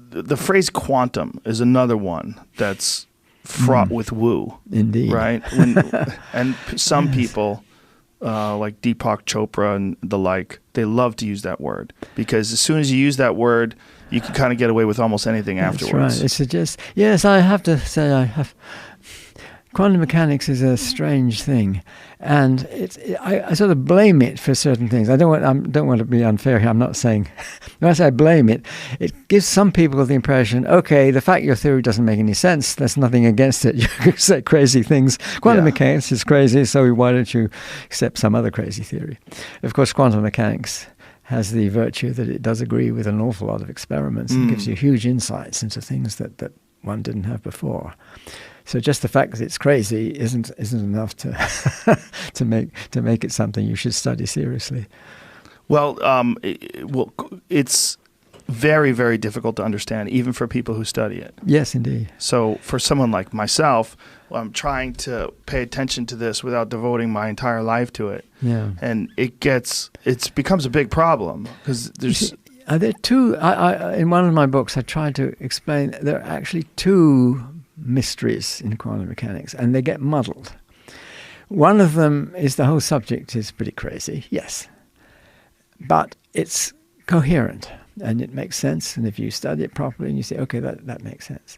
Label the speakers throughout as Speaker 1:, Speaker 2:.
Speaker 1: the phrase quantum is another one that's fraught with woo.
Speaker 2: Indeed.
Speaker 1: Right? And some people, like Deepak Chopra and the like, they love to use that word because as soon as you use that word, you can kind of get away with almost anything afterwards.
Speaker 2: That's right. It suggests, yes, I have to say quantum mechanics is a strange thing, and I sort of blame it for certain things. I don't want to be unfair here. I'm not saying when I say I blame it, it gives some people the impression, okay, the fact your theory doesn't make any sense, there's nothing against it. You can say crazy things. Quantum mechanics is crazy, so why don't you accept some other crazy theory? Of course, quantum mechanics has the virtue that it does agree with an awful lot of experiments and gives you huge insights into things that one didn't have before. So just the fact that it's crazy isn't enough to to make it something you should study seriously.
Speaker 1: Well, it's very, very difficult to understand, even for people who study it.
Speaker 2: Yes, indeed.
Speaker 1: So for someone like myself, I'm trying to pay attention to this without devoting my entire life to it.
Speaker 2: Yeah.
Speaker 1: And it becomes a big problem because there's...
Speaker 2: There are two, in one of my books, I tried to explain there are actually two mysteries in quantum mechanics, and they get muddled. One of them is the whole subject is pretty crazy, yes, but it's coherent and it makes sense. And if you study it properly and you say, okay, that makes sense.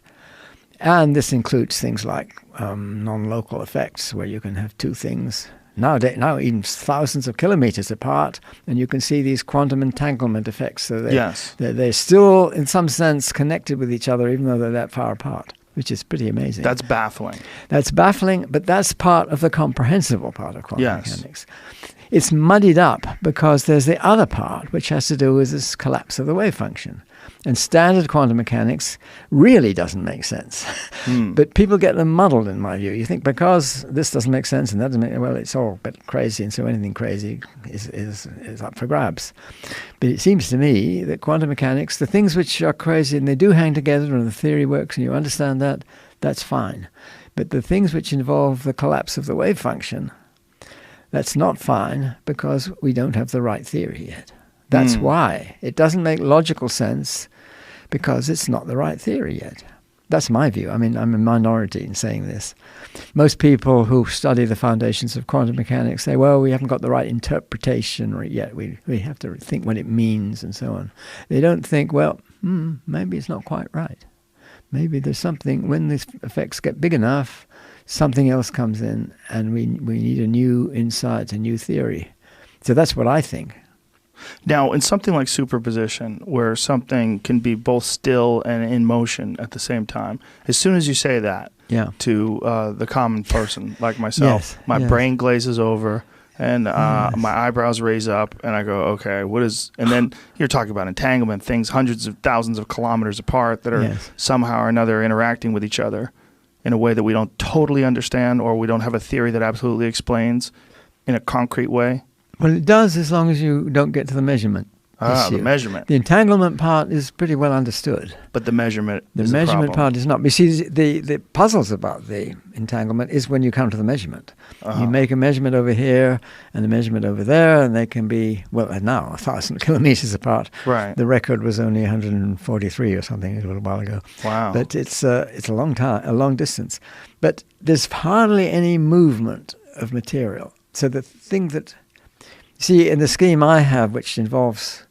Speaker 2: And this includes things like non-local effects, where you can have two things now even thousands of kilometers apart, and you can see these quantum entanglement effects. So they're still, in some sense, connected with each other, even though they're that far apart, which is pretty amazing.
Speaker 1: That's baffling.
Speaker 2: That's baffling, but that's part of the comprehensible part of quantum mechanics. It's muddied up because there's the other part, which has to do with this collapse of the wave function. And standard quantum mechanics really doesn't make sense. But people get them muddled, in my view. You think because this doesn't make sense and that doesn't make, well, it's all a bit crazy, and so anything crazy is up for grabs. But it seems to me that quantum mechanics, the things which are crazy and they do hang together and the theory works and you understand that, that's fine. But the things which involve the collapse of the wave function, that's not fine because we don't have the right theory yet. That's why. It doesn't make logical sense because it's not the right theory yet. That's my view. I mean, I'm a minority in saying this. Most people who study the foundations of quantum mechanics say, well, we haven't got the right interpretation yet. We have to think what it means and so on. They don't think, well, maybe it's not quite right. Maybe there's something, when these effects get big enough, something else comes in and we need a new insight, a new theory. So that's what I think.
Speaker 1: Now, in something like superposition, where something can be both still and in motion at the same time, as soon as you say that to the common person like myself, my brain glazes over and my eyebrows raise up and I go, okay, what is... And then you're talking about entanglement, things hundreds of thousands of kilometers apart that are somehow or another interacting with each other in a way that we don't totally understand, or we don't have a theory that absolutely explains in a concrete way.
Speaker 2: Well, it does as long as you don't get to the measurement issue.
Speaker 1: The measurement.
Speaker 2: The entanglement part is pretty well understood.
Speaker 1: But the measurement
Speaker 2: The
Speaker 1: is
Speaker 2: measurement part is not. You see, the puzzles about the entanglement is when you come to the measurement. You make a measurement over here and a measurement over there, and they can be, well, now 1,000 kilometers apart.
Speaker 1: Right.
Speaker 2: The record was only 143 or something a little while ago.
Speaker 1: Wow.
Speaker 2: But it's a long time, a long distance. But there's hardly any movement of material. So the thing that... See, in the scheme I have, which involves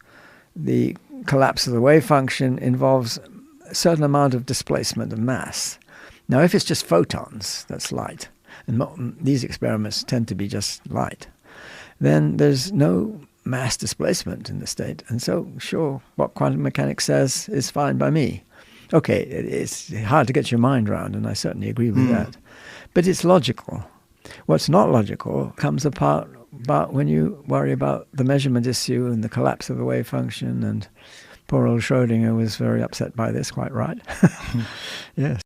Speaker 2: the collapse of the wave function, involves a certain amount of displacement of mass. Now, if it's just photons, that's light, and these experiments tend to be just light, then there's no mass displacement in the state. And so, sure, what quantum mechanics says is fine by me. Okay, it's hard to get your mind around, and I certainly agree with that. But it's logical. What's not logical comes about when you worry about the measurement issue and the collapse of the wave function, and poor old Schrödinger was very upset by this, quite right. Yes.